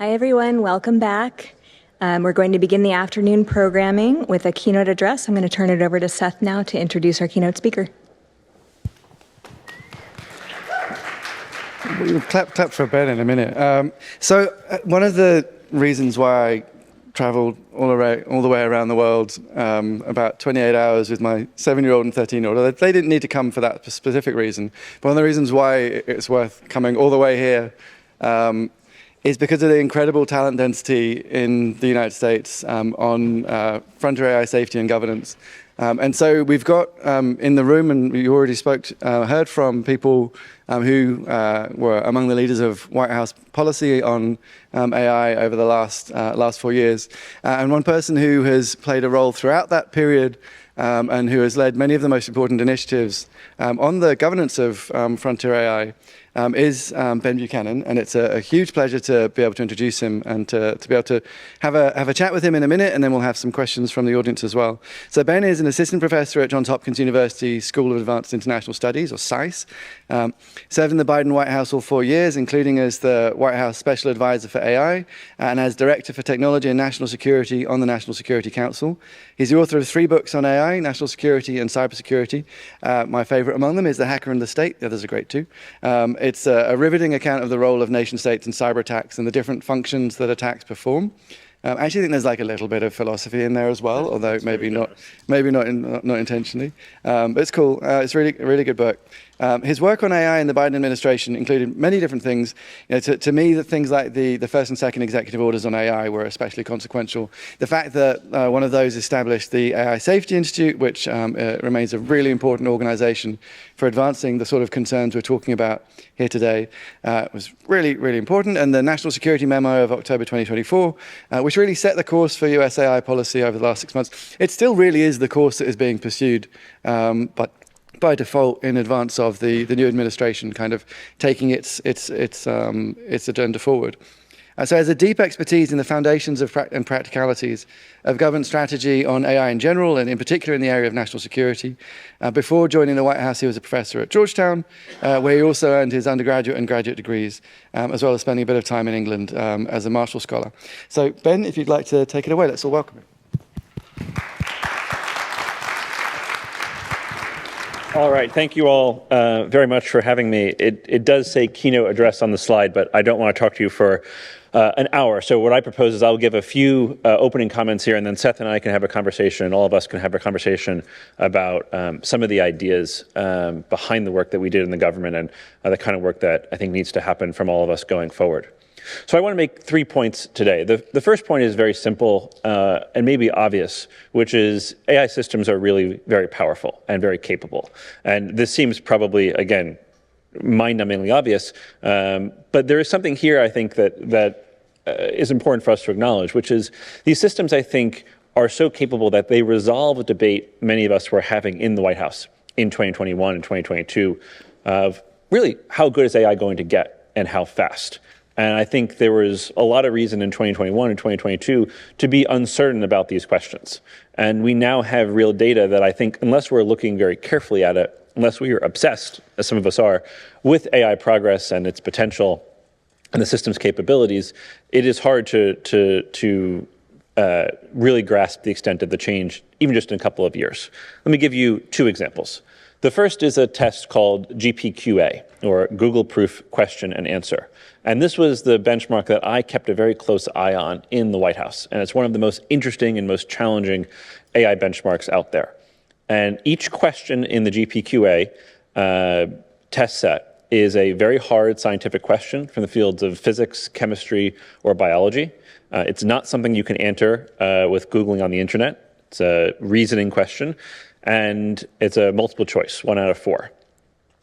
Hi, everyone. Welcome back. We're going to begin the afternoon programming with a keynote address. I'm going to turn it over to Seth now to introduce our keynote speaker. We'll clap for Ben in a minute. So one of the reasons why I traveled all the way around the world, about 28 hours with my 7-year-old and 13-year-old. They didn't need to come for that specific reason. But one of the reasons why it's worth coming all the way here is because of the incredible talent density in the United States on frontier AI safety and governance. And so we've got in the room, and you already heard from people who were among the leaders of White House policy on AI over the last 4 years. And one person who has played a role throughout that period and who has led many of the most important initiatives on the governance of frontier AI is Ben Buchanan, and it's a huge pleasure to be able to introduce him and to be able to have a chat with him in a minute, and then we'll have some questions from the audience as well. So Ben is an assistant professor at Johns Hopkins University School of Advanced International Studies, or SAIS. Served in the Biden White House all 4 years, including as the White House Special Advisor for AI and as Director for Technology and National Security on the National Security Council. He's the author of 3 books on AI, national security and cybersecurity. My favorite among them is The Hacker and the State. The others are great too. It's a riveting account of the role of nation states in cyber attacks and the different functions that attacks perform. I actually think there's like a little bit of philosophy in there as well, although maybe not intentionally. But it's cool. It's a really good book. His work on AI in the Biden administration included many different things. To me, the things like the first and second executive orders on AI were especially consequential. The fact that one of those established the AI Safety Institute, which remains a really important organization for advancing the sort of concerns we're talking about here today, was really, really important. And the National Security Memo of October 2024, which really set the course for US AI policy over the last 6 months. It still really is the course that is being pursued, but by default in advance of the new administration kind of taking its agenda forward. So has a deep expertise in the foundations of and practicalities of government strategy on AI in general, and in particular in the area of national security. Before joining the White House, he was a professor at Georgetown, where he also earned his undergraduate and graduate degrees, as well as spending a bit of time in England as a Marshall Scholar. So Ben, if you'd like to take it away, let's all welcome him. All right, thank you all very much for having me. It does say keynote address on the slide, but I don't want to talk to you for an hour. So what I propose is I'll give a few opening comments here, and then Seth and I can have a conversation, and all of us can have a conversation about some of the ideas behind the work that we did in the government and the kind of work that I think needs to happen from all of us going forward. So I want to make 3 points today. The first point is very simple and maybe obvious, which is AI systems are really very powerful and very capable. And this seems probably, again, mind-numbingly obvious, but there is something here, I think, that is important for us to acknowledge, which is these systems, I think, are so capable that they resolve a debate many of us were having in the White House in 2021 and 2022 of really how good is AI going to get and how fast. And I think there was a lot of reason in 2021 and 2022 to be uncertain about these questions. And we now have real data that I think, unless we're looking very carefully at it, unless we are obsessed, as some of us are, with AI progress and its potential and the system's capabilities, it is hard to really grasp the extent of the change, even just in a couple of years. Let me give you 2 examples. The first is a test called GPQA, or Google Proof Question and Answer. And this was the benchmark that I kept a very close eye on in the White House. And it's one of the most interesting and most challenging AI benchmarks out there. And each question in the GPQA test set is a very hard scientific question from the fields of physics, chemistry, or biology. It's not something you can enter with Googling on the internet. It's a reasoning question. And it's a multiple choice, 1 out of 4.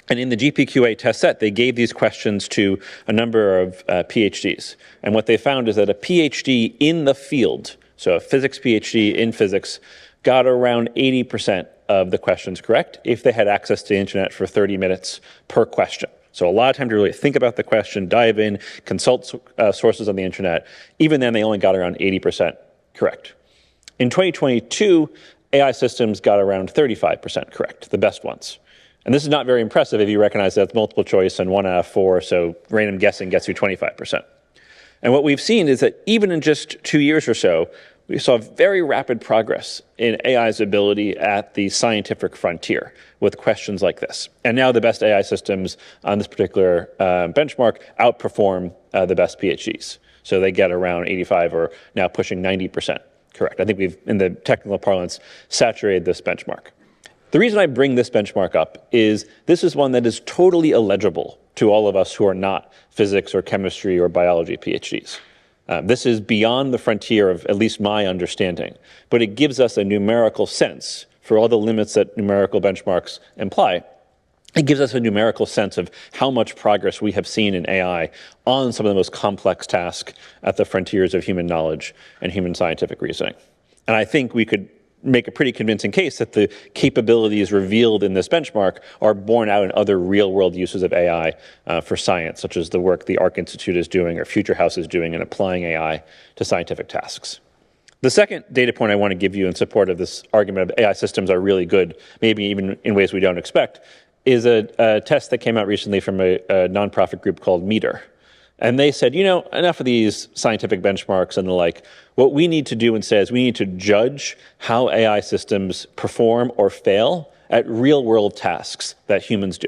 And in the GPQA test set, they gave these questions to a number of PhDs. And what they found is that a PhD in the field, so a physics PhD in physics, got around 80% of the questions correct if they had access to the internet for 30 minutes per question. So a lot of time to really think about the question, dive in, consult sources on the internet. Even then, they only got around 80% correct. In 2022, AI systems got around 35% correct, the best ones. And this is not very impressive if you recognize that it's multiple choice and 1 out of 4, so random guessing gets you 25%. And what we've seen is that even in just 2 years or so, we saw very rapid progress in AI's ability at the scientific frontier with questions like this. And now the best AI systems on this particular benchmark outperform the best PhDs. So they get around 85 or now pushing 90% correct. I think we've, in the technical parlance, saturated this benchmark. The reason I bring this benchmark up is this is one that is totally illegible to all of us who are not physics or chemistry or biology PhDs. This is beyond the frontier of at least my understanding, but it gives us a numerical sense for all the limits that numerical benchmarks imply. It gives us a numerical sense of how much progress we have seen in AI on some of the most complex tasks at the frontiers of human knowledge and human scientific reasoning. And I think we could make a pretty convincing case that the capabilities revealed in this benchmark are borne out in other real-world uses of AI for science, such as the work the Arc Institute is doing or Future House is doing in applying AI to scientific tasks. The second data point I want to give you in support of this argument of AI systems are really good, maybe even in ways we don't expect, is a test that came out recently from a nonprofit group called Meter. And they said, enough of these scientific benchmarks and the like. What we need to do instead is we need to judge how AI systems perform or fail at real-world tasks that humans do.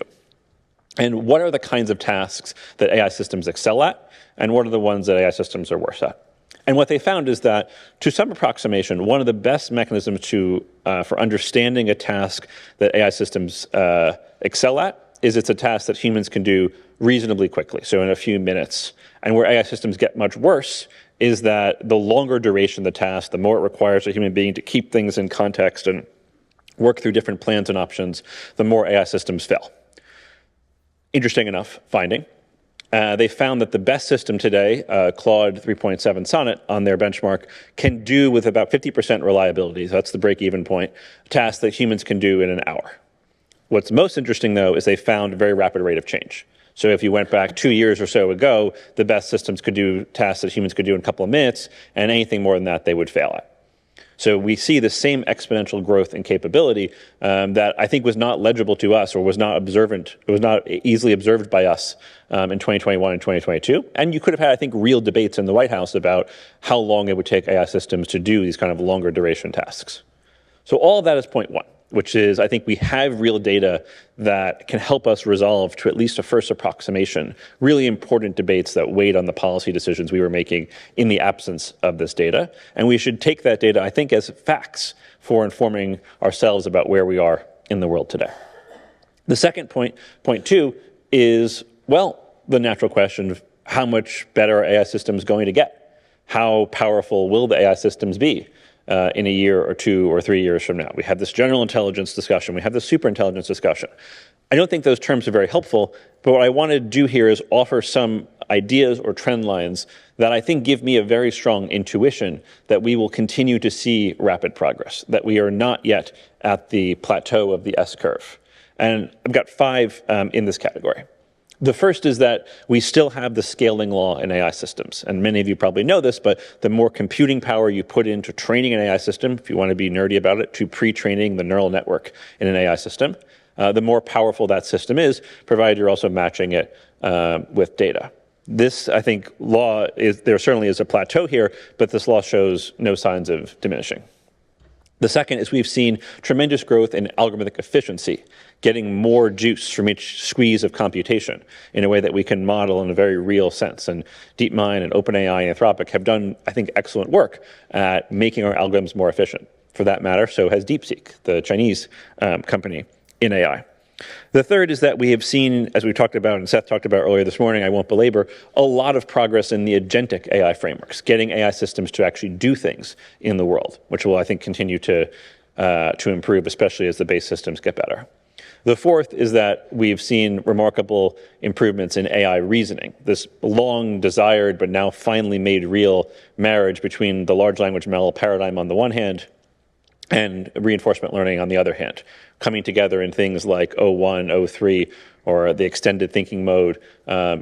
And what are the kinds of tasks that AI systems excel at, and what are the ones that AI systems are worse at? And what they found is that, to some approximation, one of the best mechanisms for understanding a task that AI systems excel at is it's a task that humans can do reasonably quickly, so in a few minutes. And where AI systems get much worse is that the longer duration of the task, the more it requires a human being to keep things in context and work through different plans and options, the more AI systems fail. Interesting enough finding. They found that the best system today, Claude 3.7 Sonnet on their benchmark, can do with about 50% reliability, so that's the break-even point, tasks that humans can do in an hour. What's most interesting, though, is they found a very rapid rate of change. So if you went back 2 years or so ago, the best systems could do tasks that humans could do in a couple of minutes, and anything more than that, they would fail at. So we see the same exponential growth in capability that I think was not legible to us or was not easily observed by us in 2021 and 2022. And you could have had, I think, real debates in the White House about how long it would take AI systems to do these kind of longer duration tasks. So all of that is point one, which is I think we have real data that can help us resolve, to at least a first approximation, really important debates that weighed on the policy decisions we were making in the absence of this data. And we should take that data, I think, as facts for informing ourselves about where we are in the world today. The second point two, is, well, the natural question of how much better are AI systems going to get? How powerful will the AI systems be in a year or 2 or 3 years from now? We have this general intelligence discussion. We have this superintelligence discussion. I don't think those terms are very helpful, but what I want to do here is offer some ideas or trend lines that I think give me a very strong intuition that we will continue to see rapid progress, that we are not yet at the plateau of the S-curve. And I've got 5 in this category. The first is that we still have the scaling law in AI systems. And many of you probably know this, but the more computing power you put into training an AI system, if you want to be nerdy about it, to pre-training the neural network in an AI system, the more powerful that system is, provided you're also matching it with data. This, I think, law there certainly is a plateau here, but this law shows no signs of diminishing. The second is we've seen tremendous growth in algorithmic efficiency, getting more juice from each squeeze of computation in a way that we can model in a very real sense. And DeepMind and OpenAI and Anthropic have done, I think, excellent work at making our algorithms more efficient. For that matter, so has DeepSeek, the Chinese company in AI. The third is that we have seen, as we talked about and Seth talked about earlier this morning, I won't belabor, a lot of progress in the agentic AI frameworks, getting AI systems to actually do things in the world, which will, I think, continue to improve, especially as the base systems get better. The fourth is that we've seen remarkable improvements in AI reasoning, this long desired but now finally made real marriage between the large language model paradigm on the one hand and reinforcement learning on the other hand, coming together in things like O1, O3, or the extended thinking mode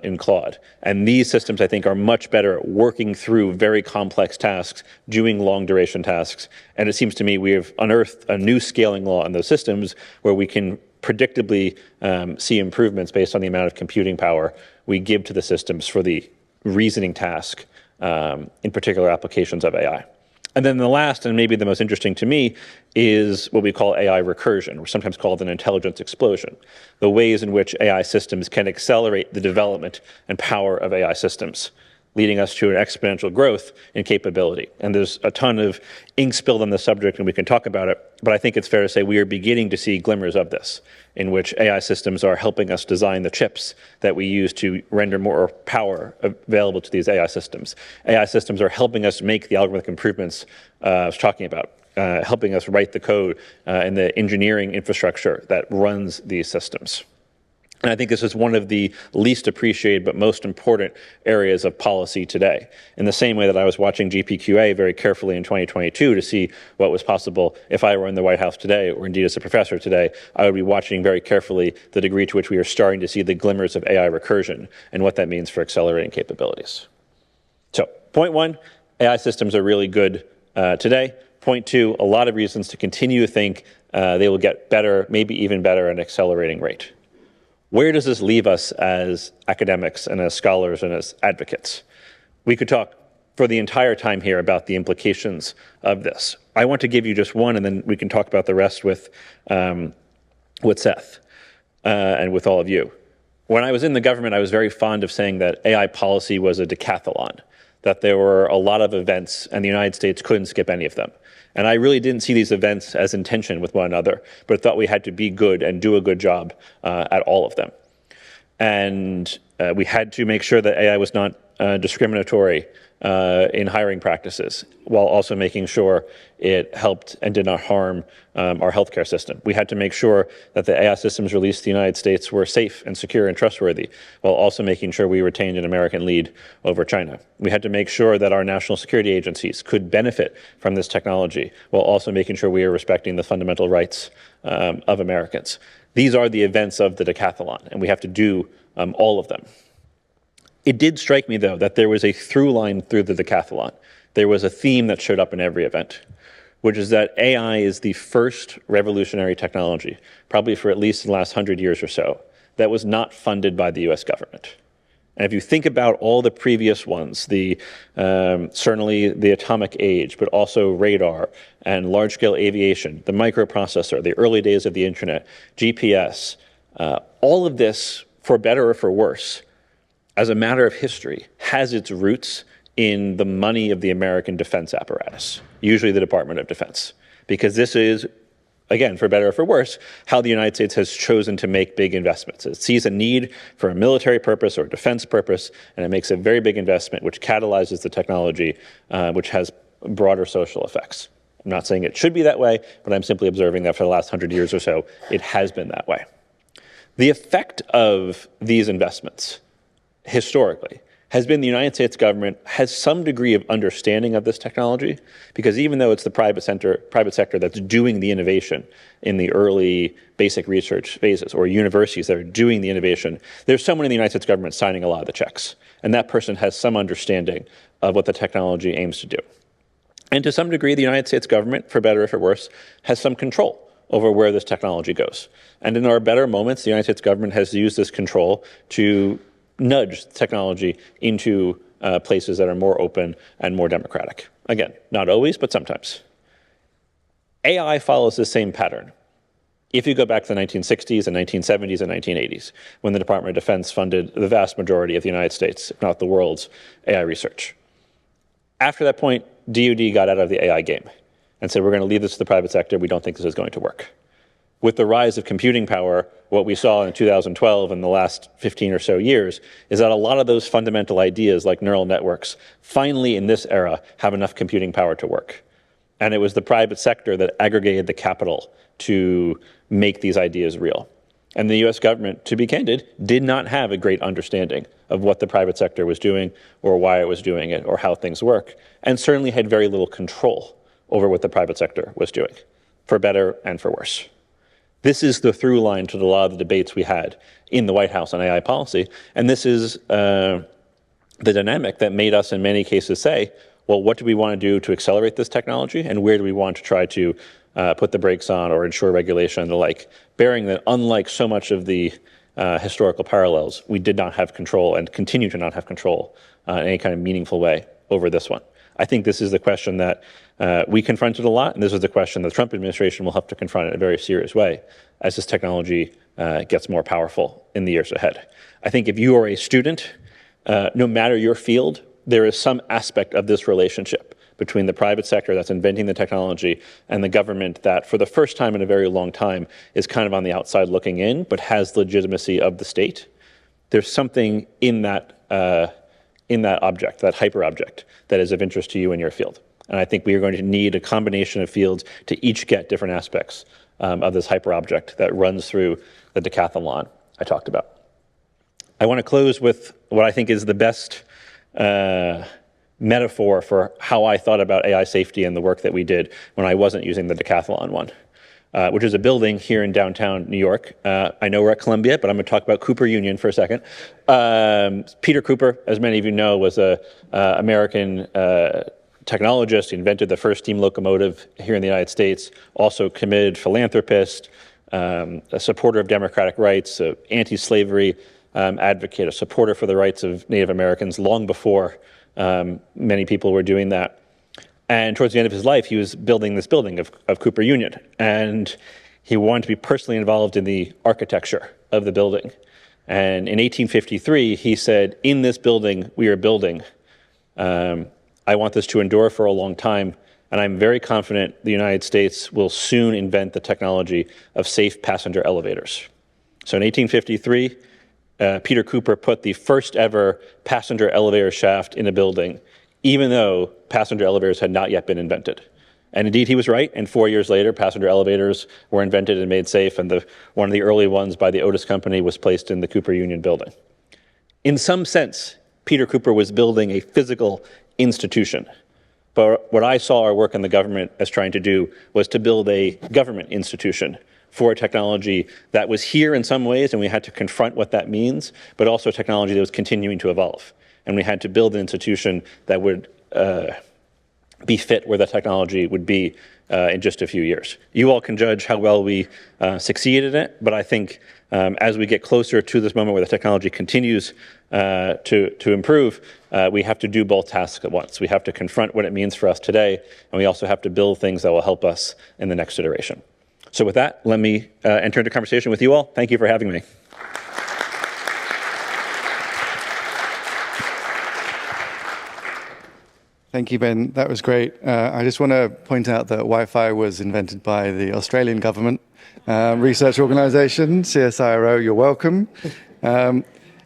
in Claude. And these systems, I think, are much better at working through very complex tasks, doing long duration tasks. And it seems to me we have unearthed a new scaling law in those systems where we can predictably see improvements based on the amount of computing power we give to the systems for the reasoning task in particular applications of AI. And then the last, and maybe the most interesting to me, is what we call AI recursion, or sometimes called an intelligence explosion, the ways in which AI systems can accelerate the development and power of AI systems, leading us to an exponential growth in capability. And there's a ton of ink spilled on this subject, and we can talk about it, but I think it's fair to say we are beginning to see glimmers of this, in which AI systems are helping us design the chips that we use to render more power available to these AI systems. AI systems are helping us make the algorithmic improvements I was talking about, helping us write the code and the engineering infrastructure that runs these systems. And I think this is one of the least appreciated but most important areas of policy today. In the same way that I was watching GPQA very carefully in 2022 to see what was possible if I were in the White House today, or indeed as a professor today, I would be watching very carefully the degree to which we are starting to see the glimmers of AI recursion and what that means for accelerating capabilities. So, point one, AI systems are really good today. Point two, a lot of reasons to continue to think they will get better, maybe even better at an accelerating rate. Where does this leave us as academics and as scholars and as advocates? We could talk for the entire time here about the implications of this. I want to give you just one, and then we can talk about the rest with Seth and with all of you. When I was in the government, I was very fond of saying that AI policy was a decathlon, that there were a lot of events and the United States couldn't skip any of them. And I really didn't see these events as in tension with one another, but thought we had to be good and do a good job at all of them. And we had to make sure that AI was not discriminatory in hiring practices, while also making sure it helped and did not harm our healthcare system. We had to make sure that the AI systems released to the United States were safe and secure and trustworthy, while also making sure we retained an American lead over China. We had to make sure that our national security agencies could benefit from this technology, while also making sure we are respecting the fundamental rights of Americans. These are the events of the decathlon, and we have to do all of them. It did strike me, though, that there was a through line through the decathlon. There was a theme that showed up in every event, which is that AI is the first revolutionary technology, probably for at least the last 100 years or so, that was not funded by the US government. And if you think about all the previous ones, certainly the atomic age, but also radar and large-scale aviation, the microprocessor, the early days of the internet, GPS, all of this, for better or for worse, as a matter of history, has its roots in the money of the American defense apparatus, usually the Department of Defense. Because this is, again, for better or for worse, how the United States has chosen to make big investments. It sees a need for a military purpose or a defense purpose, and it makes a very big investment, which catalyzes the technology, which has broader social effects. I'm not saying it should be that way, but I'm simply observing that for the last 100 years or so, it has been that way. The effect of these investments historically has been the United States government has some degree of understanding of this technology, because even though it's the private sector that's doing the innovation in the early basic research phases, or universities that are doing the innovation, there's someone in the United States government signing a lot of the checks. And that person has some understanding of what the technology aims to do. And to some degree, the United States government, for better or for worse, has some control over where this technology goes. And in our better moments, the United States government has used this control to nudge technology into places that are more open and more democratic. Again, not always, but sometimes. AI follows the same pattern. If you go back to the 1960s and 1970s and 1980s, when the Department of Defense funded the vast majority of the United States, if not the world's, AI research. After that point, DoD got out of the AI game and said, we're going to leave this to the private sector. We don't think this is going to work. With the rise of computing power, what we saw in 2012 and the last 15 or so years is that a lot of those fundamental ideas, like neural networks, finally in this era have enough computing power to work. And it was the private sector that aggregated the capital to make these ideas real. And the US government, to be candid, did not have a great understanding of what the private sector was doing or why it was doing it or how things work, and certainly had very little control over what the private sector was doing, for better and for worse. This is the through line to a lot of the debates we had in the White House on AI policy, and this is the dynamic that made us in many cases say, well, what do we want to do to accelerate this technology, and where do we want to try to put the brakes on or ensure regulation and the like, bearing that unlike so much of the historical parallels, we did not have control and continue to not have control in any kind of meaningful way over this one. I think this is the question that we confronted a lot, and this is the question the Trump administration will have to confront in a very serious way as this technology gets more powerful in the years ahead. I think if you are a student, no matter your field, there is some aspect of this relationship between the private sector that's inventing the technology and the government that, for the first time in a very long time, is kind of on the outside looking in, but has legitimacy of the state. There's something in that object, that hyper-object, that is of interest to you in your field. And I think we are going to need a combination of fields to each get different aspects of this hyper-object that runs through the decathlon I talked about. I want to close with what I think is the best metaphor for how I thought about AI safety and the work that we did when I wasn't using the decathlon one, which is a building here in downtown New York. I know we're at Columbia, but I'm going to talk about Cooper Union for a second. Peter Cooper, as many of you know, was an American technologist. He invented the first steam locomotive here in the United States, also committed philanthropist, a supporter of democratic rights, an anti-slavery advocate, a supporter for the rights of Native Americans long before many people were doing that. And towards the end of his life, he was building this building of Cooper Union. And he wanted to be personally involved in the architecture of the building. And in 1853, he said, in this building we are building, I want this to endure for a long time. And I'm very confident the United States will soon invent the technology of safe passenger elevators. So in 1853, Peter Cooper put the first ever passenger elevator shaft in a building, even though passenger elevators had not yet been invented. And indeed, he was right. And 4 years later, passenger elevators were invented and made safe. And one of the early ones by the Otis Company was placed in the Cooper Union building. In some sense, Peter Cooper was building a physical institution. But what I saw our work in the government as trying to do was to build a government institution for a technology that was here in some ways, and we had to confront what that means, but also a technology that was continuing to evolve. And we had to build an institution that would be fit where the technology would be in just a few years. You all can judge how well we succeeded in it, but I think as we get closer to this moment where the technology continues to improve, we have to do both tasks at once. We have to confront what it means for us today, and we also have to build things that will help us in the next iteration. So with that, let me enter into conversation with you all. Thank you for having me. Thank you, Ben. That was great. I just want to point out that Wi-Fi was invented by the Australian government research organisation, CSIRO. You're welcome.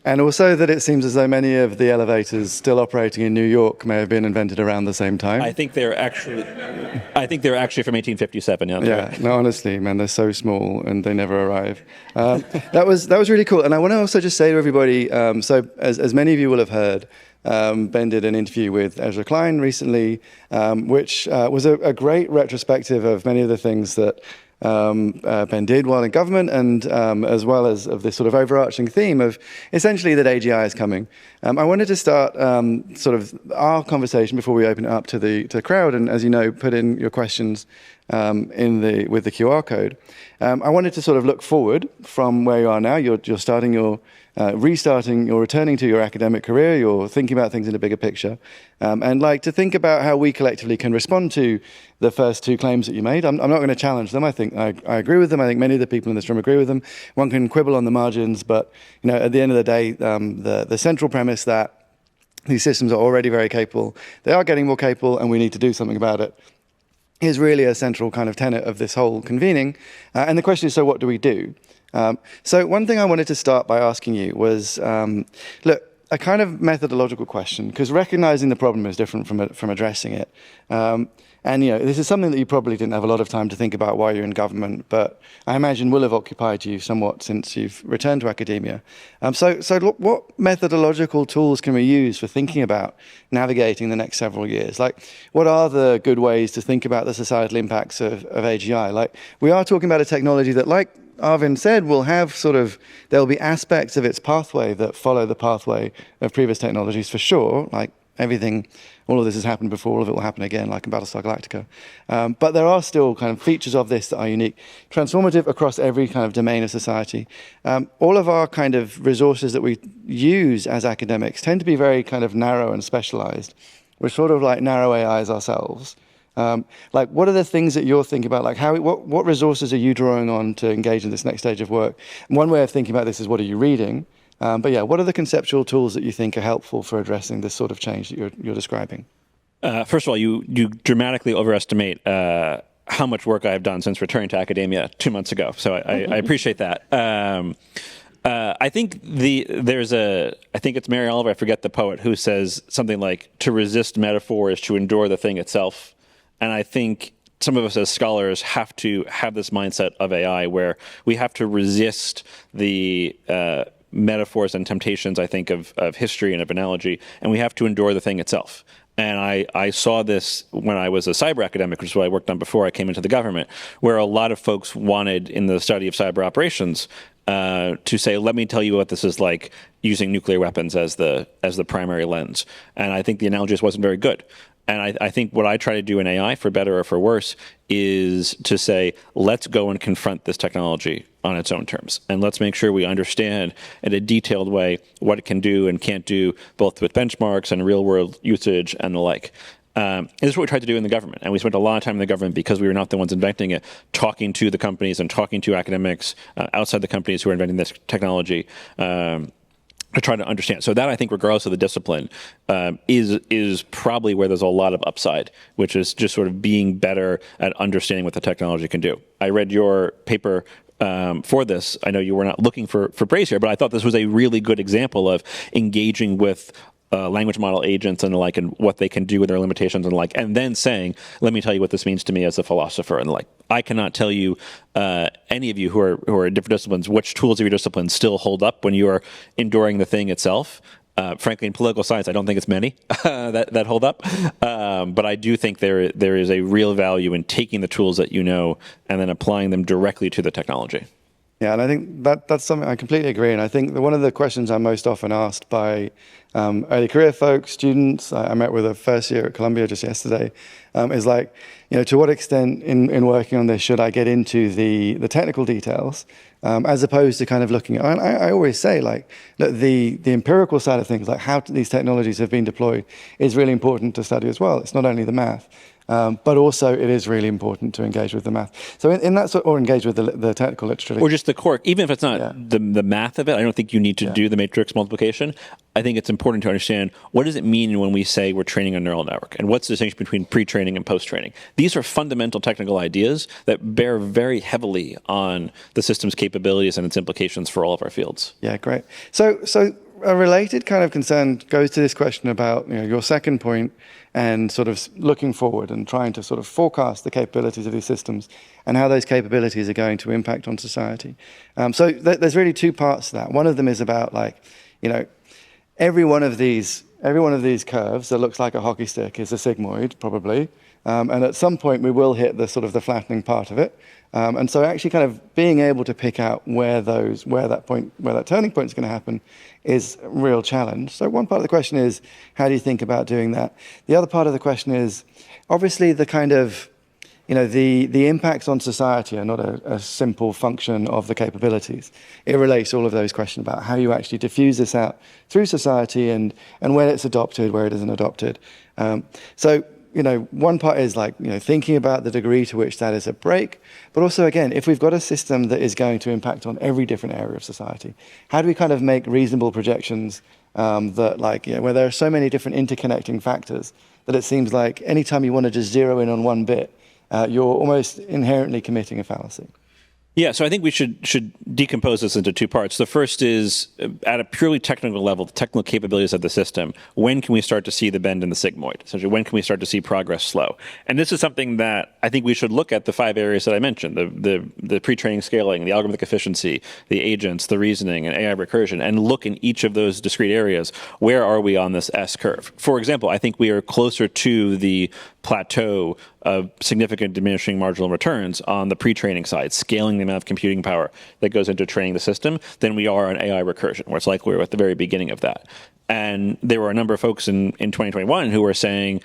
And also that it seems as though many of the elevators still operating in New York may have been invented around the same time. I think they're actually from 1857. Yeah, no, honestly, man, they're so small and they never arrive. That was really cool. And I want to also just say to everybody, so as many of you will have heard, Ben did an interview with Ezra Klein recently, which was a great retrospective of many of the things that Ben did while in government, and as well as of this sort of overarching theme of essentially that AGI is coming. I wanted to start sort of our conversation before we open it up to the crowd, and as you know, put in your questions with the QR code. I wanted to sort of look forward from where you are now. You're starting your restarting, you're returning to your academic career, you're thinking about things in a bigger picture, and like to think about how we collectively can respond to the first two claims that you made. I'm not going to challenge them. I think I agree with them. I think many of the people in this room agree with them. One can quibble on the margins, but at the end of the day, the central premise that these systems are already very capable, they are getting more capable, and we need to do something about it, is really a central kind of tenet of this whole convening. And the question is, so what do we do? So one thing I wanted to start by asking you was, look, a kind of methodological question, because recognizing the problem is different from addressing it. And this is something that you probably didn't have a lot of time to think about while you're in government, but I imagine will have occupied you somewhat since you've returned to academia. So what methodological tools can we use for thinking about navigating the next several years? Like, what are the good ways to think about the societal impacts of AGI? Like, we are talking about a technology that, like Arvind said, will have there'll be aspects of its pathway that follow the pathway of previous technologies for sure, like everything, all of this has happened before, all of it will happen again, like in Battlestar Galactica. But there are still kind of features of this that are unique, transformative across every kind of domain of society. All of our kind of resources that we use as academics tend to be very kind of narrow and specialized. we're sort of like narrow AIs ourselves. Like, what are the things that you're thinking about? Like, what resources are you drawing on to engage in this next stage of work? And one way of thinking about this is, what are you reading? But yeah, what are the conceptual tools that you think are helpful for addressing this sort of change that you're describing? First of all, you dramatically overestimate how much work I have done since returning to academia 2 months ago. So I appreciate that. I think I think it's Mary Oliver, I forget the poet, who says something like, to resist metaphor is to endure the thing itself. And I think some of us as scholars have to have this mindset of AI where we have to resist the metaphors and temptations, I think, of history and of analogy, and we have to endure the thing itself. And I saw this when I was a cyber academic, which is what I worked on before I came into the government, where a lot of folks wanted, in the study of cyber operations, to say, let me tell you what this is like using nuclear weapons as the primary lens. And I think the analogy just wasn't very good. And I think what I try to do in AI, for better or for worse, is to say, let's go and confront this technology on its own terms. And let's make sure we understand in a detailed way what it can do and can't do, both with benchmarks and real world usage and the like. This is what we tried to do in the government. And we spent a lot of time in the government, because we were not the ones inventing it, talking to the companies and talking to academics outside the companies who are inventing this technology. To try to understand. So that, I think, regardless of the discipline, is probably where there's a lot of upside, which is just sort of being better at understanding what the technology can do. I read your paper for this. I know you were not looking for praise here, but I thought this was a really good example of engaging with language model agents and the like, and what they can do with their limitations and the like, and then saying, let me tell you what this means to me as a philosopher and the like. I cannot tell you, any of you who are in different disciplines, which tools of your discipline still hold up when you are enduring the thing itself. Frankly, in political science, I don't think it's many that hold up. But I do think there is a real value in taking the tools that you know and then applying them directly to the technology. Yeah, and I think that's something I completely agree. And I think that one of the questions I'm most often asked by early career folks, students, I met with a first year at Columbia just yesterday, is like, to what extent in working on this should I get into the technical details, as opposed to kind of looking at, I always say, like, that the empirical side of things, like how these technologies have been deployed, is really important to study as well. It's not only the math. But also, it is really important to engage with the math. So in that sort, or engage with the technical literature. Or just the core, even if it's not the math of it, I don't think you need to do the matrix multiplication. I think it's important to understand, what does it mean when we say we're training a neural network? And what's the distinction between pre-training and post-training? These are fundamental technical ideas that bear very heavily on the system's capabilities and its implications for all of our fields. Yeah, great. So a related kind of concern goes to this question about your second point, and sort of looking forward and trying to sort of forecast the capabilities of these systems and how those capabilities are going to impact on society. So there's really two parts to that. One of them is about, like, every one of these curves that looks like a hockey stick is a sigmoid, probably. And at some point we will hit the sort of the flattening part of it. And so actually kind of being able to pick out where that turning point is going to happen is a real challenge. So one part of the question is, how do you think about doing that? The other part of the question is, obviously the kind of, the impacts on society are not a simple function of the capabilities. It relates to all of those questions about how you actually diffuse this out through society and where it's adopted, where it isn't adopted. So one part is like, thinking about the degree to which that is a break, but also, again, if we've got a system that is going to impact on every different area of society, how do we kind of make reasonable projections that, like, where there are so many different interconnecting factors that it seems like anytime you want to just zero in on one bit, you're almost inherently committing a fallacy. Yeah, so I think we should decompose this into two parts. The first is, at a purely technical level, the technical capabilities of the system. When can we start to see the bend in the sigmoid? Essentially, when can we start to see progress slow? And this is something that I think we should look at the 5 areas that I mentioned, the pre-training scaling, the algorithmic efficiency, the agents, the reasoning, and AI recursion, and look in each of those discrete areas, where are we on this S curve? For example, I think we are closer to the plateau of significant diminishing marginal returns on the pre-training side, scaling the amount of computing power that goes into training the system, than we are on AI recursion, where it's like we're at the very beginning of that. And there were a number of folks in 2021 who were saying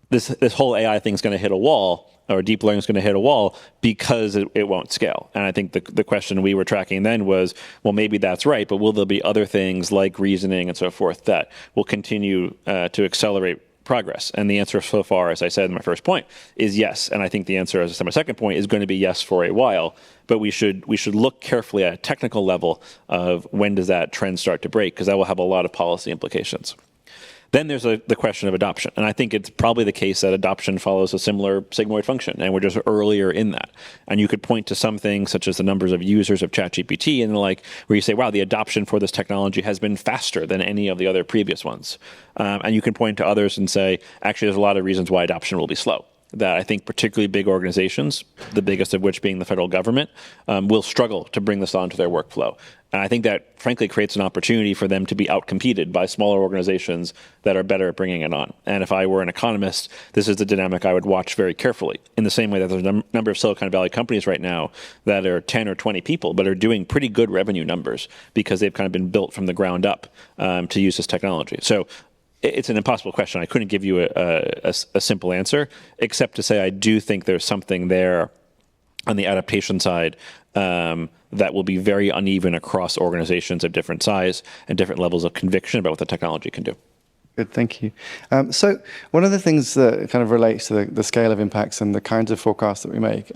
this whole AI thing is going to hit a wall, or deep learning is going to hit a wall, because it won't scale. And I think the question we were tracking then was, well, maybe that's right, but will there be other things like reasoning and so forth that will continue to accelerate progress? And the answer so far, as I said in my first point, is yes. And I think the answer, as I said in my second point, is going to be yes for a while. But we should look carefully at a technical level of when does that trend start to break, because that will have a lot of policy implications. Then there's the question of adoption. And I think it's probably the case that adoption follows a similar sigmoid function, and we're just earlier in that. And you could point to some things such as the numbers of users of ChatGPT and the like, where you say, wow, the adoption for this technology has been faster than any of the other previous ones. And you can point to others and say, actually, there's a lot of reasons why adoption will be slow. That I think particularly big organizations, the biggest of which being the federal government, will struggle to bring this onto their workflow. And I think that, frankly, creates an opportunity for them to be outcompeted by smaller organizations that are better at bringing it on. And if I were an economist, this is the dynamic I would watch very carefully, in the same way that there's a number of Silicon Valley companies right now that are 10 or 20 people, but are doing pretty good revenue numbers because they've kind of been built from the ground up to use this technology. So it's an impossible question. I couldn't give you a simple answer, except to say I do think there's something there on the adaptation side that will be very uneven across organizations of different size and different levels of conviction about what the technology can do. Good, thank you. So one of the things that kind of relates to the scale of impacts and the kinds of forecasts that we make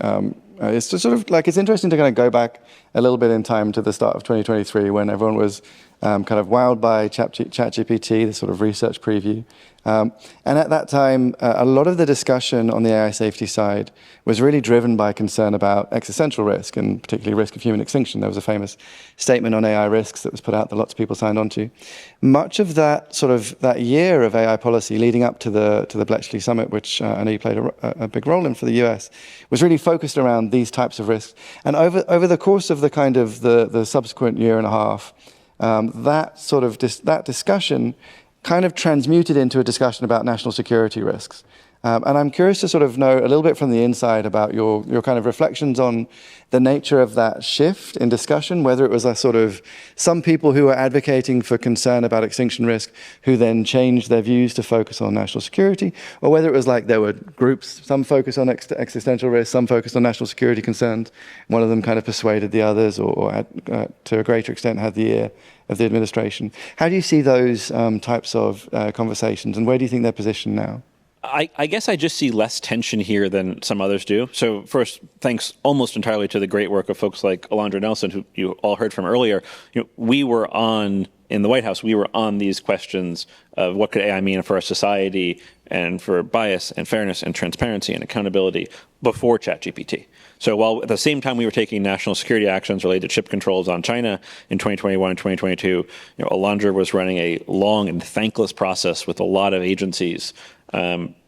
is to sort of like, it's interesting to kind of go back a little bit in time to the start of 2023 when everyone was kind of wowed by ChatGPT, the sort of research preview. And at that time, a lot of the discussion on the AI safety side was really driven by concern about existential risk, and particularly risk of human extinction. There was a famous statement on AI risks that was put out that lots of people signed on to. Much of that sort of that year of AI policy leading up to the Bletchley Summit, which I know you played a big role in for the US, was really focused around these types of risks. And over the course of the kind of the subsequent year and a half, that sort of that discussion kind of transmuted into a discussion about national security risks. And I'm curious to sort of know a little bit from the inside about your kind of reflections on the nature of that shift in discussion, whether it was a sort of some people who were advocating for concern about extinction risk who then changed their views to focus on national security, or whether it was like there were groups, some focused on existential risk, some focused on national security concerns. One of them kind of persuaded the others or to a greater extent had the ear of the administration. How do you see those types of conversations, and where do you think they're positioned now? I guess I just see less tension here than some others do. So first, thanks almost entirely to the great work of folks like Alondra Nelson, who you all heard from earlier. We were in the White House, we were on these questions of what could AI mean for our society and for bias and fairness and transparency and accountability before ChatGPT. So while at the same time we were taking national security actions related to chip controls on China in 2021 and 2022, Alondra was running a long and thankless process with a lot of agencies.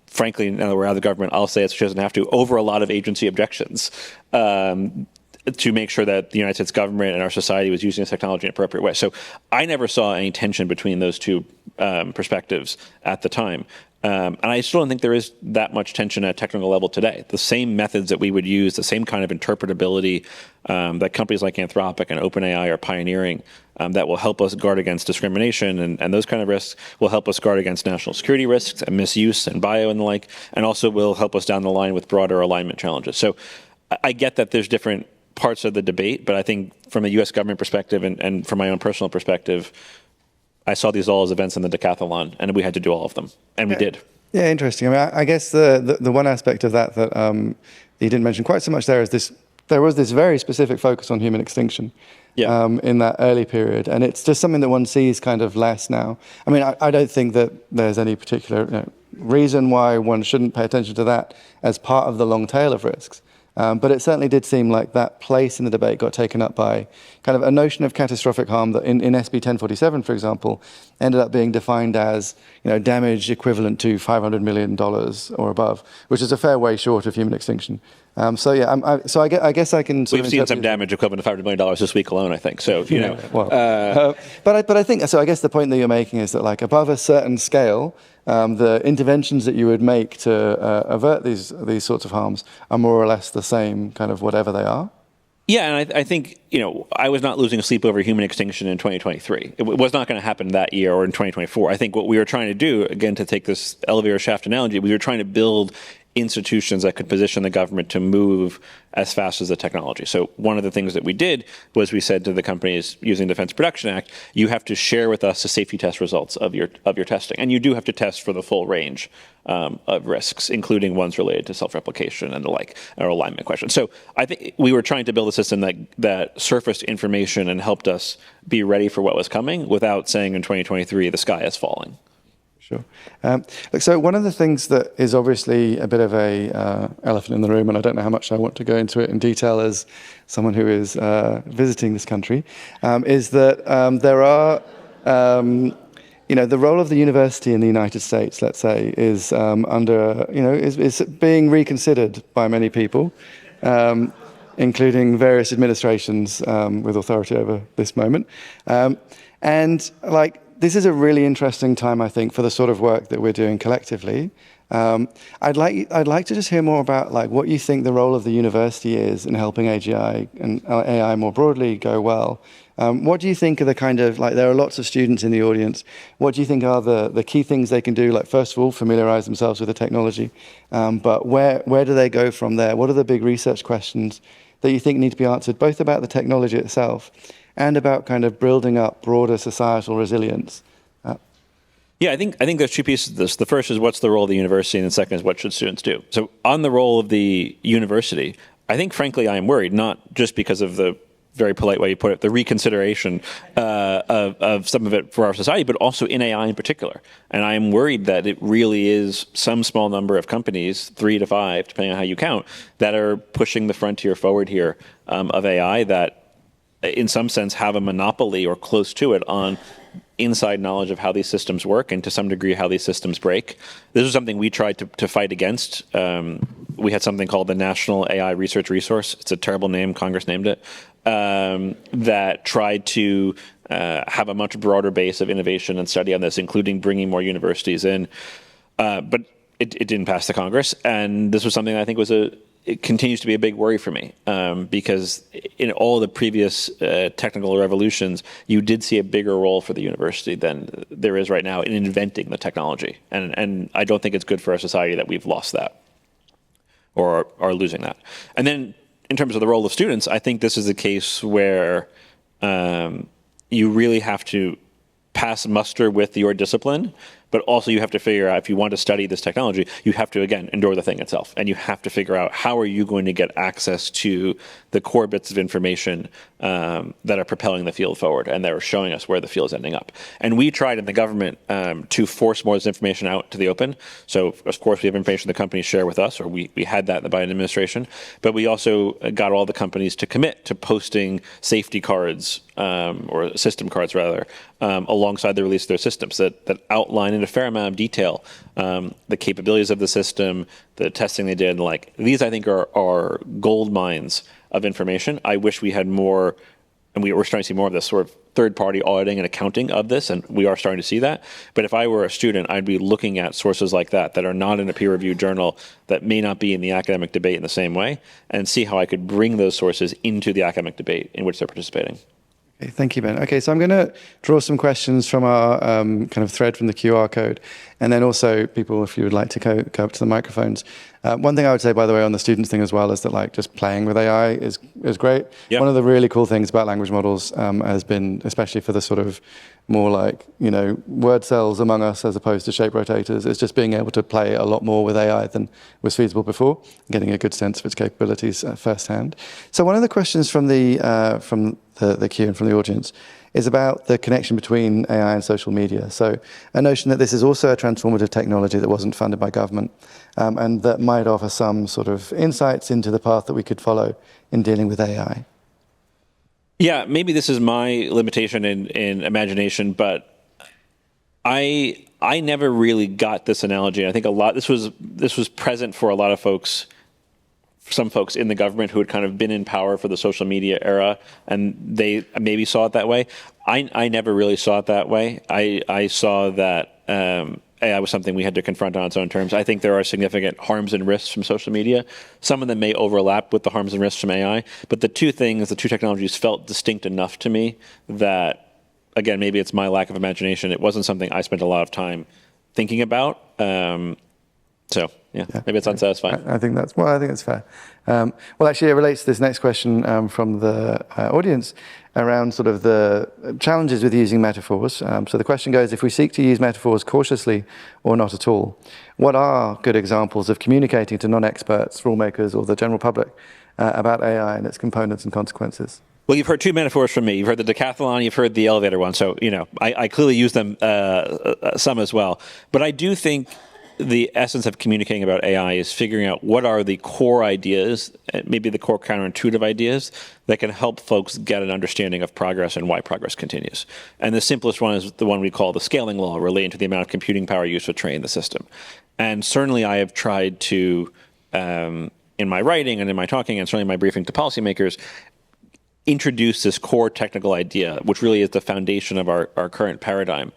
Frankly, now that we're out of the government, I'll say she doesn't have to, over a lot of agency objections to make sure that the United States government and our society was using this technology in an appropriate way. So I never saw any tension between those two perspectives at the time. And I still don't think there is that much tension at a technical level today. The same methods that we would use, the same kind of interpretability that companies like Anthropic and OpenAI are pioneering that will help us guard against discrimination and those kind of risks, will help us guard against national security risks and misuse and bio and the like, and also will help us down the line with broader alignment challenges. So I get that there's different parts of the debate, but I think from a U.S. government perspective and from my own personal perspective, I saw these all as events in the decathlon, and we had to do all of them, and we did. Yeah, interesting. I mean, I guess the one aspect of that you didn't mention quite so much there is this. There was this very specific focus on human extinction in that early period, and it's just something that one sees kind of less now. I mean, I don't think that there's any particular reason why one shouldn't pay attention to that as part of the long tail of risks. But it certainly did seem like that place in the debate got taken up by kind of a notion of catastrophic harm that in SB 1047, for example, ended up being defined as damage equivalent to $500 million or above, which is a fair way short of human extinction. So I guess I can. We've seen some damage equivalent to $500 million this week alone, I think. So but I think so. I guess the point that you're making is that like above a certain scale, the interventions that you would make to avert these sorts of harms are more or less the same, kind of whatever they are. Yeah, and I think, I was not losing sleep over human extinction in 2023. It was not going to happen that year or in 2024. I think what we were trying to do, again, to take this elevator shaft analogy, we were trying to build institutions that could position the government to move as fast as the technology. So one of the things that we did was we said to the companies using the Defense Production Act, you have to share with us the safety test results of your testing. And you do have to test for the full range of risks, including ones related to self-replication and the like, or alignment questions. So I think we were trying to build a system that surfaced information and helped us be ready for what was coming without saying in 2023, the sky is falling. Sure. So one of the things that is obviously a bit of a elephant in the room, and I don't know how much I want to go into it in detail as someone who is visiting this country, is that there are, the role of the university in the United States, let's say, is is being reconsidered by many people, including various administrations with authority over this moment, this is a really interesting time, I think, for the sort of work that we're doing collectively. I'd like to just hear more about what you think the role of the university is in helping AGI and AI more broadly go well. What do you think are the kind of, there are lots of students in the audience, what do you think are the key things they can do? First of all, familiarize themselves with the technology, but where do they go from there? What are the big research questions that you think need to be answered, both about the technology itself and about kind of building up broader societal resilience? Yeah, I think there's two pieces to this. The first is what's the role of the university, and the second is what should students do. So on the role of the university, I think, frankly, I am worried, not just because of the very polite way you put it, the reconsideration of some of it for our society, but also in AI in particular. And I am worried that it really is some small number of companies, 3 to 5, depending on how you count, that are pushing the frontier forward here of AI that in some sense have a monopoly or close to it on inside knowledge of how these systems work and to some degree how these systems break. This is something we tried to fight against. We had something called the National AI Research Resource. It's a terrible name, Congress named it, that tried to have a much broader base of innovation and study on this, including bringing more universities in. But it didn't pass the Congress. And this was something I think it continues to be a big worry for me, because in all the previous technical revolutions, you did see a bigger role for the university than there is right now in inventing the technology. And I don't think it's good for our society that we've lost that or are losing that. And then in terms of the role of students, I think this is a case where you really have to pass muster with your discipline, but also you have to figure out if you want to study this technology, you have to, again, endure the thing itself. And you have to figure out how are you going to get access to the core bits of information that are propelling the field forward and that are showing us where the field is ending up. And we tried in the government to force more of this information out to the open. So, of course, we have information the companies share with us, or we had that in the Biden administration. But we also got all the companies to commit to posting safety cards, or system cards rather, alongside the release of their systems that outline in a fair amount of detail the capabilities of the system, the testing they did. These, I think, are gold mines of information. I wish we had more, and we're starting to see more of this sort of third-party auditing and accounting of this, and we are starting to see that. But if I were a student, I'd be looking at sources like that are not in a peer-reviewed journal, that may not be in the academic debate in the same way, and see how I could bring those sources into the academic debate in which they're participating. Okay, thank you, Ben. Okay, so I'm going to draw some questions from our kind of thread from the QR code, and then also people, if you would like to go up to the microphones. One thing I would say, by the way, on the students thing as well, is that just playing with AI is great. Yep. One of the really cool things about language models has been, especially for the sort of more word cells among us as opposed to shape rotators, is just being able to play a lot more with AI than was feasible before, getting a good sense of its capabilities firsthand. So one of the questions from the queue and from the audience is about the connection between AI and social media. So a notion that this is also a transformative technology that wasn't funded by government, and that might offer some sort of insights into the path that we could follow in dealing with AI. Yeah, maybe this is my limitation in imagination, but I never really got this analogy. I think this was present for a lot of folks, some folks in the government who had kind of been in power for the social media era, and they maybe saw it that way. I never really saw it that way. I saw that AI was something we had to confront on its own terms. I think there are significant harms and risks from social media. Some of them may overlap with the harms and risks from AI, but the two technologies felt distinct enough to me that, again, maybe it's my lack of imagination. It wasn't something I spent a lot of time thinking about. So So maybe it's unsatisfying. I think that's fair. Well, actually, it relates to this next question from the audience around sort of the challenges with using metaphors. So the question goes, if we seek to use metaphors cautiously or not at all, what are good examples of communicating to non-experts, rulemakers, or the general public about AI and its components and consequences? Well, you've heard two metaphors from me. You've heard the decathlon, you've heard the elevator one. So, I clearly use them some as well. But I do think the essence of communicating about AI is figuring out what are the core ideas, maybe the core counterintuitive ideas that can help folks get an understanding of progress and why progress continues. And the simplest one is the one we call the scaling law, relating to the amount of computing power used to train the system. And certainly I have tried to, in my writing and in my talking, and certainly in my briefing to policymakers, introduce this core technical idea, which really is the foundation of our current paradigm,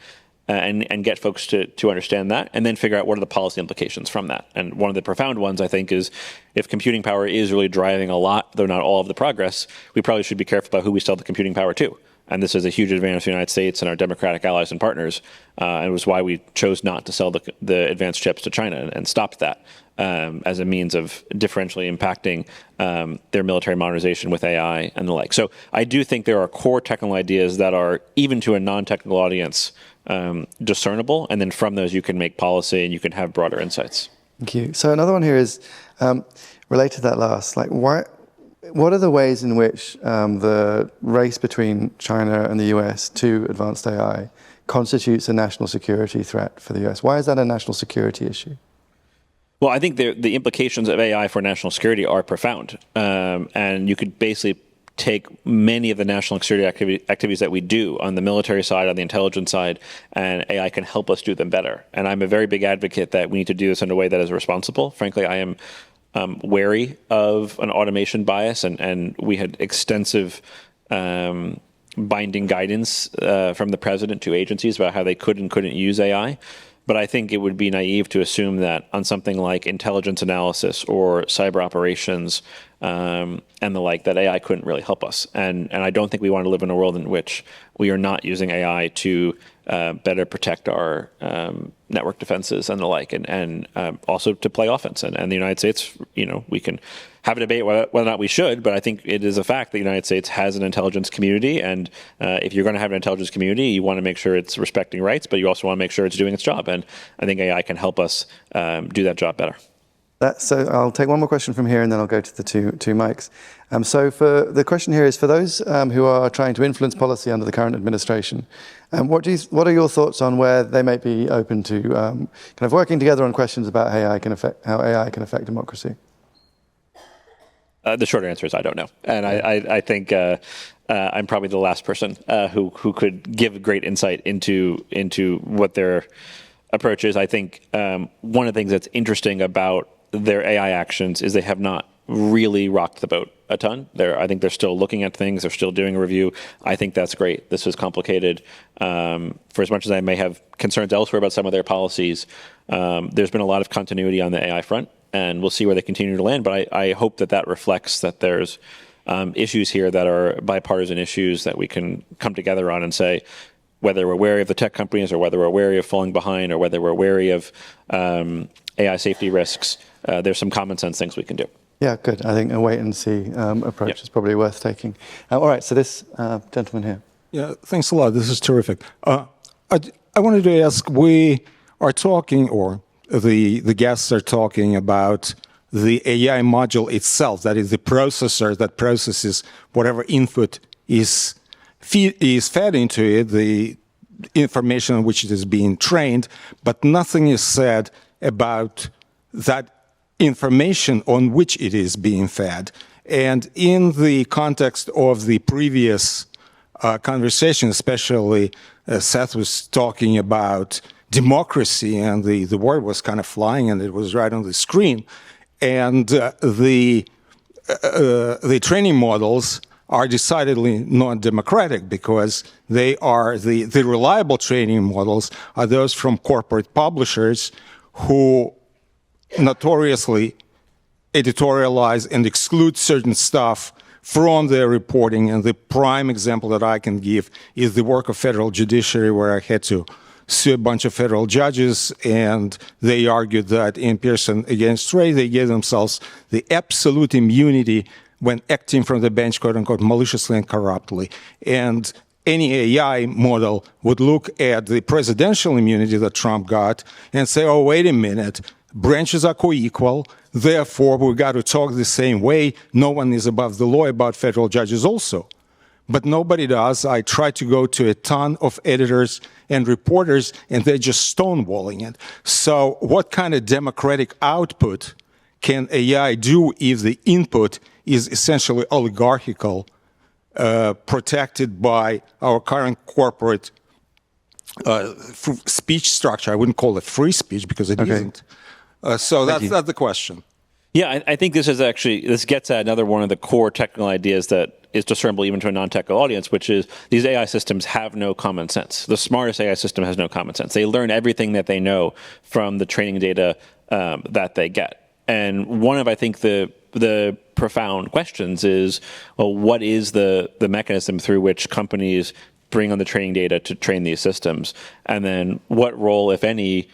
and get folks to understand that, and then figure out what are the policy implications from that. And one of the profound ones, I think, is if computing power is really driving a lot, though not all of the progress, we probably should be careful about who we sell the computing power to. And this is a huge advantage for the United States and our democratic allies and partners, and it was why we chose not to sell the advanced chips to China and stopped that as a means of differentially impacting their military modernization with AI and the like. So I do think there are core technical ideas that are, even to a non-technical audience, discernible, and then from those you can make policy and you can have broader insights. Thank you. So another one here is related to that last. Like, what are the ways in which the race between China and the US to advanced AI constitutes a national security threat for the US? Why is that a national security issue? Well, I think the implications of AI for national security are profound, and you could basically take many of the national security activities that we do on the military side, on the intelligence side, and AI can help us do them better. And I'm a very big advocate that we need to do this in a way that is responsible. Frankly, I am wary of an automation bias, and we had extensive binding guidance from the president to agencies about how they could and couldn't use AI. But I think it would be naive to assume that on something like intelligence analysis or cyber operations and the like, that AI couldn't really help us. And I don't think we want to live in a world in which we are not using AI to better protect our network defenses and the like, and also to play offense. And the United States, we can have a debate whether or not we should, but I think it is a fact that the United States has an intelligence community, and if you're going to have an intelligence community, you want to make sure it's respecting rights, but you also want to make sure it's doing its job. And I think AI can help us do that job better. So I'll take one more question from here, and then I'll go to the two mics. So for the question here is for those who are trying to influence policy under the current administration. What are your thoughts on where they may be open to kind of working together on questions about how AI can affect democracy? The short answer is I don't know, and I think I'm probably the last person who could give great insight into what their approach is. I think one of the things that's interesting about their AI actions is they have not really rocked the boat a ton. I think they're still looking at things. They're still doing a review. I think that's great. This is complicated. For as much as I may have concerns elsewhere about some of their policies, there's been a lot of continuity on the AI front, and we'll see where they continue to land. But I hope that reflects that there's issues here that are bipartisan issues that we can come together on and say, whether we're wary of the tech companies or whether we're wary of falling behind or whether we're wary of AI safety risks, there's some common sense things we can do. Yeah, good. I think a wait and see approach is probably worth taking. All right, so this gentleman here. Yeah, thanks a lot. This is terrific. I wanted to ask, we are talking, or the guests are talking about the AI module itself, that is the processor that processes whatever input is fed into it, the information on which it is being trained, but nothing is said about that information on which it is being fed. And in the context of the previous conversation, especially Seth was talking about democracy, and the word was kind of flying, and it was right on the screen. And the training models are decidedly not democratic, because they are the reliable training models are those from corporate publishers who notoriously editorialize and exclude certain stuff from their reporting. And the prime example that I can give is the work of federal judiciary, where I had to sue a bunch of federal judges, and they argued that in Pearson against Ray, they gave themselves the absolute immunity when acting from the bench, quote unquote, maliciously and corruptly. And any AI model would look at the presidential immunity that Trump got and say, oh, wait a minute, branches are co-equal, therefore we got to talk the same way. No one is above the law about federal judges also. But nobody does. I try to go to a ton of editors and reporters, and they're just stonewalling it. So what kind of democratic output can AI do if the input is essentially oligarchical, protected by our current corporate speech structure? I wouldn't call it free speech because it isn't. So that's the question. Yeah, I think this gets at another one of the core technical ideas that is discernible even to a non-technical audience, which is these AI systems have no common sense. The smartest AI system has no common sense. They learn everything that they know from the training data that they get. And one of, I think, the profound questions is, well, what is the mechanism through which companies bring on the training data to train these systems? And then what role, if any,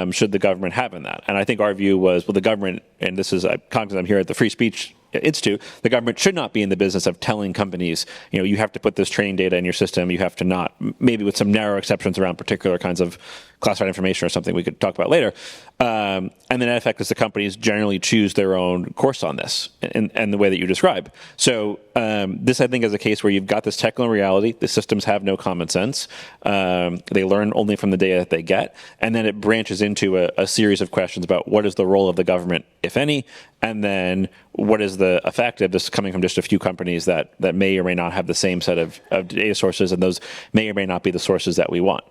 should the government have in that? And I think our view was, well, the government, and this is cognizant I'm here at the Free Speech Institute, the government should not be in the business of telling companies, you have to put this training data in your system, you have to not, maybe with some narrow exceptions around particular kinds of classified information or something we could talk about later. And then in effect, as the companies generally choose their own course on this and the way that you describe. So this, I think, is a case where you've got this technical reality. The systems have no common sense. They learn only from the data that they get. And then it branches into a series of questions about what is the role of the government, if any, and then what is the effect of this coming from just a few companies that may or may not have the same set of data sources, and those may or may not be the sources that we want.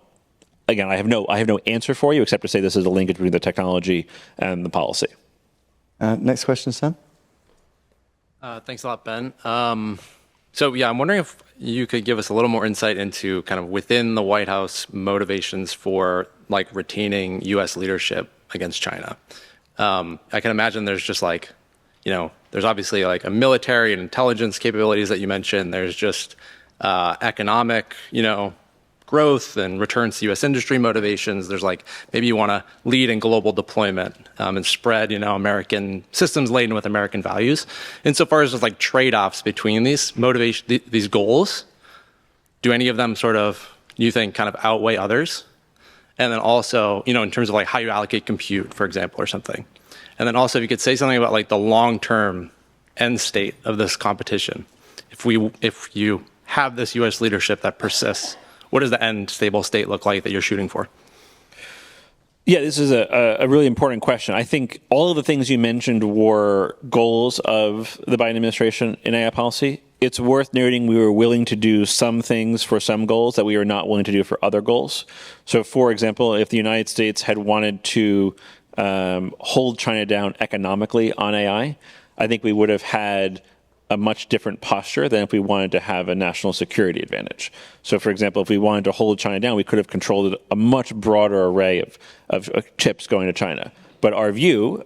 Again, I have no answer for you except to say this is a linkage between the technology and the policy. Next question, Sam. Thanks a lot, Ben. So yeah, I'm wondering if you could give us a little more insight into kind of within the White House motivations for like retaining U.S. leadership against China. I can imagine there's just there's obviously like a military and intelligence capabilities that you mentioned. There's just economic, growth and returns to U.S. industry motivations. There's maybe you want to lead in global deployment and spread, American systems laden with American values. Insofar as there's trade-offs between these these goals, do any of them you think kind of outweigh others? And then also, in terms of how you allocate compute, for example, or something. And then also if you could say something about the long-term end state of this competition. If you have this U.S. leadership that persists, what does the end stable state look like that you're shooting for? Yeah, this is a really important question. I think all of the things you mentioned were goals of the Biden administration in AI policy. It's worth noting we were willing to do some things for some goals that we were not willing to do for other goals. So, for example, if the United States had wanted to hold China down economically on AI, I think we would have had a much different posture than if we wanted to have a national security advantage. So, for example, if we wanted to hold China down, we could have controlled a much broader array of chips going to China. But our view,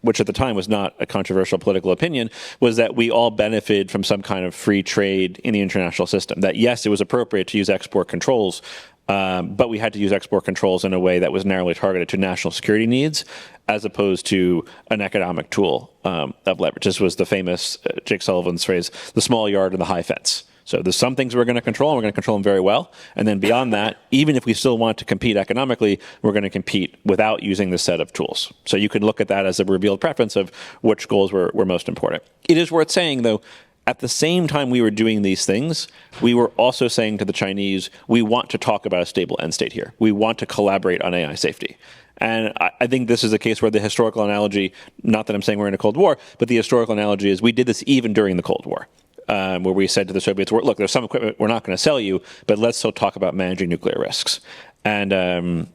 which at the time was not a controversial political opinion, was that we all benefited from some kind of free trade in the international system. That, yes, it was appropriate to use export controls, but we had to use export controls in a way that was narrowly targeted to national security needs, as opposed to an economic tool of leverage. This was the famous Jake Sullivan's phrase, the small yard and the high fence. So there's some things we're going to control, and we're going to control them very well. And then beyond that, even if we still want to compete economically, we're going to compete without using this set of tools. So you can look at that as a revealed preference of which goals were most important. It is worth saying, though, at the same time we were doing these things, we were also saying to the Chinese, we want to talk about a stable end state here. We want to collaborate on AI safety. And I think this is a case where the historical analogy, not that I'm saying we're in a Cold War, but the historical analogy is we did this even during the Cold War, where we said to the Soviets, look, there's some equipment we're not going to sell you, but let's still talk about managing nuclear risks. And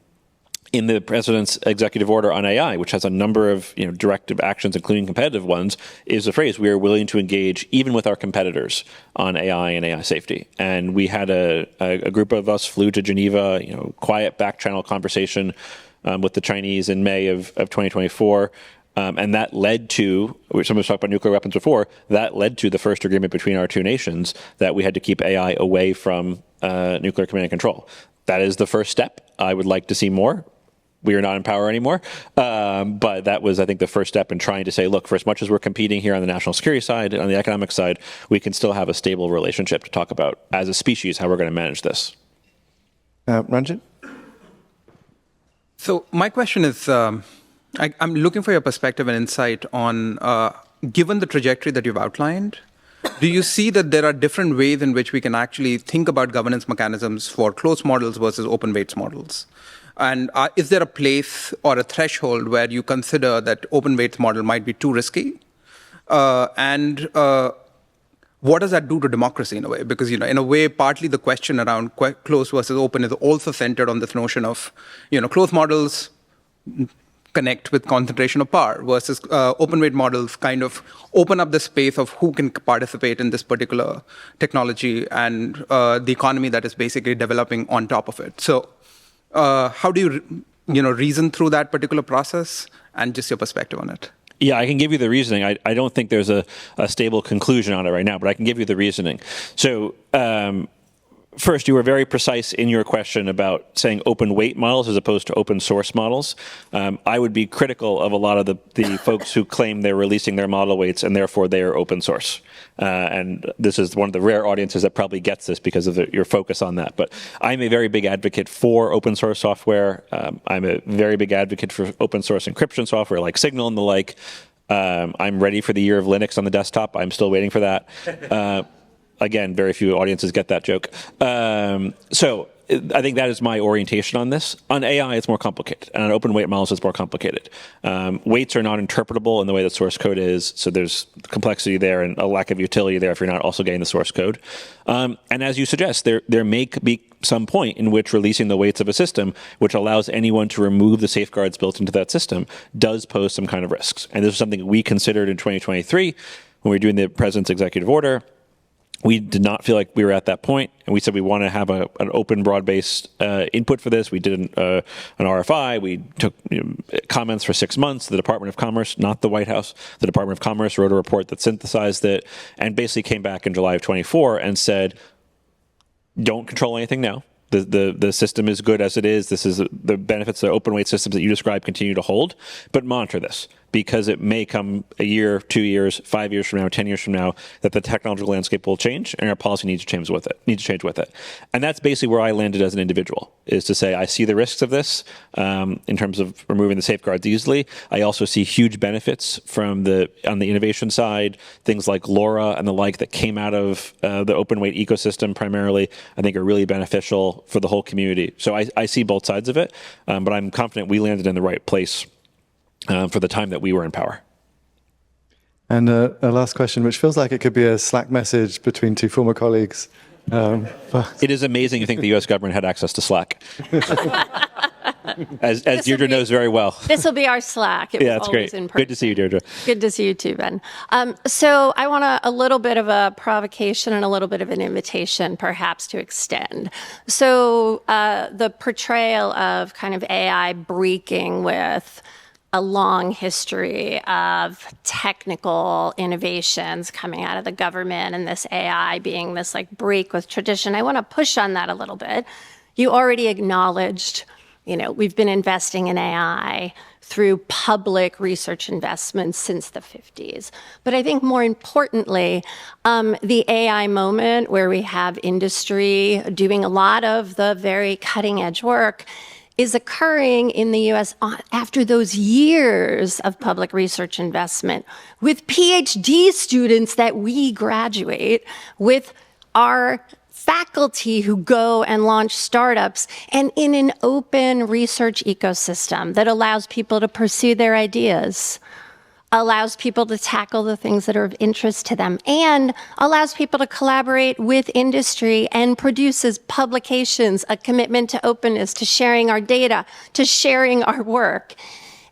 in the president's executive order on AI, which has a number of directive actions, including competitive ones, is the phrase, we are willing to engage even with our competitors on AI and AI safety. And we had a group of us flew to Geneva, quiet back channel conversation with the Chinese in May of 2024. And that led to, someone was talking about nuclear weapons before, that led to the first agreement between our two nations that we had to keep AI away from nuclear command and control. that is the first step. I would like to see more. We are not in power anymore. But that was, I think, the first step in trying to say, look, for as much as we're competing here on the national security side, on the economic side, we can still have a stable relationship to talk about, as a species, how we're going to manage this. Ranjit? So my question is, I'm looking for your perspective and insight on, given the trajectory that you've outlined, do you see that there are different ways in which we can actually think about governance mechanisms for closed models versus open weights models? And is there a place or a threshold where you consider that open weights model might be too risky? And what does that do to democracy in a way? Because, in a way, partly the question around closed versus open is also centered on this notion of, closed models connect with concentration of power versus open weight models kind of open up the space of who can participate in this particular technology and the economy that is basically developing on top of it. So how do you, reason through that particular process and just your perspective on it? Yeah, I can give you the reasoning. I don't think there's a stable conclusion on it right now, but I can give you the reasoning. So first, you were very precise in your question about saying open weight models as opposed to open source models. I would be critical of a lot of the folks who claim they're releasing their model weights and therefore they are open source. And this is one of the rare audiences that probably gets this because of your focus on that. But I'm a very big advocate for open source software. I'm a very big advocate for open source encryption software like Signal and the like. I'm ready for the year of Linux on the desktop. I'm still waiting for that. Again, very few audiences get that joke. So I think that is my orientation on this. On AI, it's more complicated. And on open weight models, it's more complicated. Weights are not interpretable in the way that source code is. So there's complexity there and a lack of utility there if you're not also getting the source code. And as you suggest, there may be some point in which releasing the weights of a system, which allows anyone to remove the safeguards built into that system, does pose some kind of risks. And this is something we considered in 2023 when we were doing the president's executive order. We did not feel like we were at that point, and we said we want to have an open, broad-based input for this. We did an RFI. We took comments for 6 months. The Department of Commerce, not the White House, the Department of Commerce wrote a report that synthesized it and basically came back in July of 24 and said, don't control anything now. The system is good as it is. This is the benefits of open weight systems that you described continue to hold, but monitor this because it may come a year, 2 years, 5 years from now, 10 years from now that the technological landscape will change and our policy needs to change with it. And that's basically where I landed as an individual, is to say I see the risks of this in terms of removing the safeguards easily. I also see huge benefits on the innovation side, things like LoRa and the like that came out of the open weight ecosystem primarily, I think are really beneficial for the whole community. So I see both sides of it, but I'm confident we landed in the right place for the time that we were in power. And a last question, which feels like it could be a Slack message between two former colleagues. It is amazing you think the U.S. government had access to Slack. as Deirdre knows very well. This will be our Slack. It was that's always great. in person. Good to see you, Deirdre. Good to see you too, Ben. So I want a little bit of a provocation and a little bit of an invitation, perhaps, to extend. So the portrayal of kind of AI breaking with a long history of technical innovations coming out of the government and this AI being this like break with tradition. I want to push on that a little bit. You already acknowledged, we've been investing in AI through public research investments since the 50s. But I think more importantly, the AI moment where we have industry doing a lot of the very cutting edge work is occurring in the US after those years of public research investment with PhD students that we graduate, with our faculty who go and launch startups, and in an open research ecosystem that allows people to pursue their ideas, allows people to tackle the things that are of interest to them, and allows people to collaborate with industry and produces publications, a commitment to openness, to sharing our data, to sharing our work.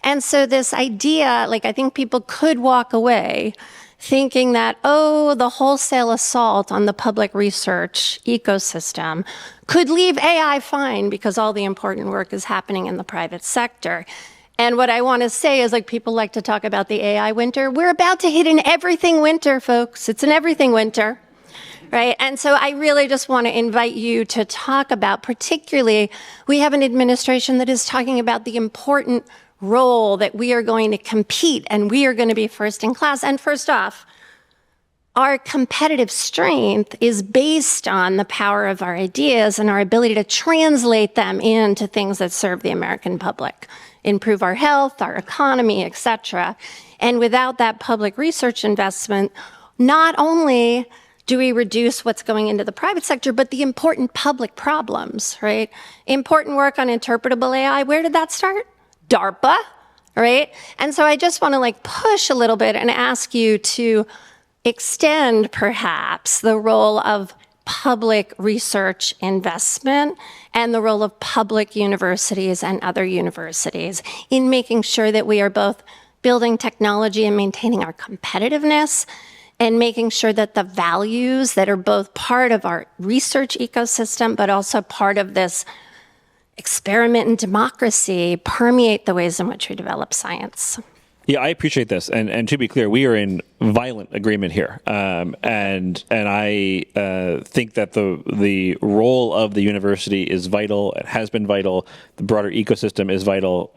And so this idea, I think people could walk away thinking that, the wholesale assault on the public research ecosystem could leave AI fine because all the important work is happening in the private sector. And what I want to say is, people like to talk about the AI winter. We're about to hit an everything winter, folks. It's an everything winter. right? And so I really just want to invite you to talk about, particularly, we have an administration that is talking about the important role that we are going to compete and we are going to be first in class. And first off, our competitive strength is based on the power of our ideas and our ability to translate them into things that serve the American public, improve our health, our economy, et cetera. And without that public research investment, not only do we reduce what's going into the private sector, but the important public problems, right? Important work on interpretable AI, where did that start? DARPA, right? And so I just want to push a little bit and ask you to extend perhaps the role of public research investment and the role of public universities and other universities in making sure that we are both building technology and maintaining our competitiveness and making sure that the values that are both part of our research ecosystem but also part of this experiment in democracy permeate the ways in which we develop science. Yeah, I appreciate this, and to be clear, we are in violent agreement here, and I think that the role of the university is vital. It has been vital. The broader ecosystem is vital.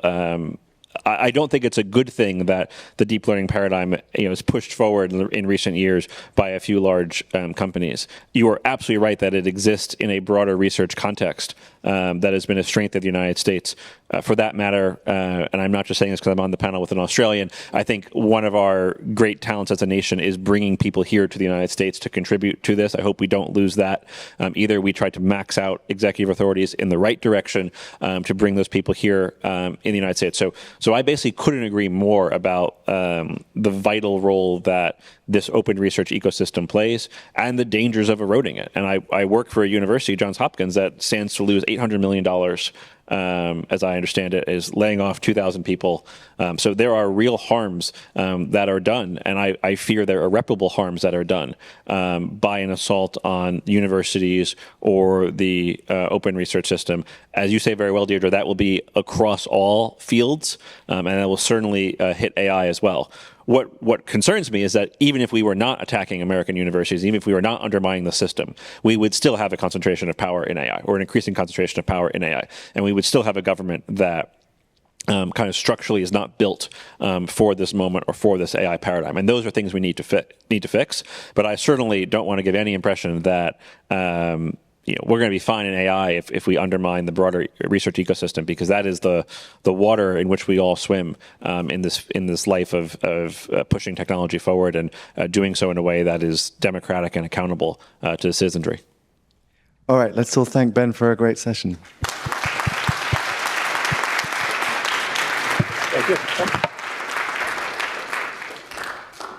I don't think it's a good thing that the deep learning paradigm, is pushed forward in recent years by a few large companies. You are absolutely right that it exists in a broader research context that has been a strength of the United States. For that matter, and I'm not just saying this because I'm on the panel with an Australian, I think one of our great talents as a nation is bringing people here to the United States to contribute to this. I hope we don't lose that. Either we try to max out executive authorities in the right direction to bring those people here in the United States. So I basically couldn't agree more about the vital role that this open research ecosystem plays and the dangers of eroding it. And I work for a university, Johns Hopkins, that stands to lose $800 million, as I understand it, is laying off 2,000 people. So there are real harms that are done, and I fear there are irreparable harms that are done by an assault on universities or the open research system. As you say very well, Deirdre, that will be across all fields, and that will certainly hit AI as well. What concerns me is that even if we were not attacking American universities, even if we were not undermining the system, we would still have a concentration of power in AI, or an increasing concentration of power in AI. And we would still have a government that kind of structurally is not built for this moment or for this AI paradigm. And those are things we need to fix. But I certainly don't want to give any impression that we're going to be fine in AI if we undermine the broader research ecosystem, because that is the water in which we all swim in this life of pushing technology forward and doing so in a way that is democratic and accountable to the citizenry. All right, let's all thank Ben for a great session. Thank you.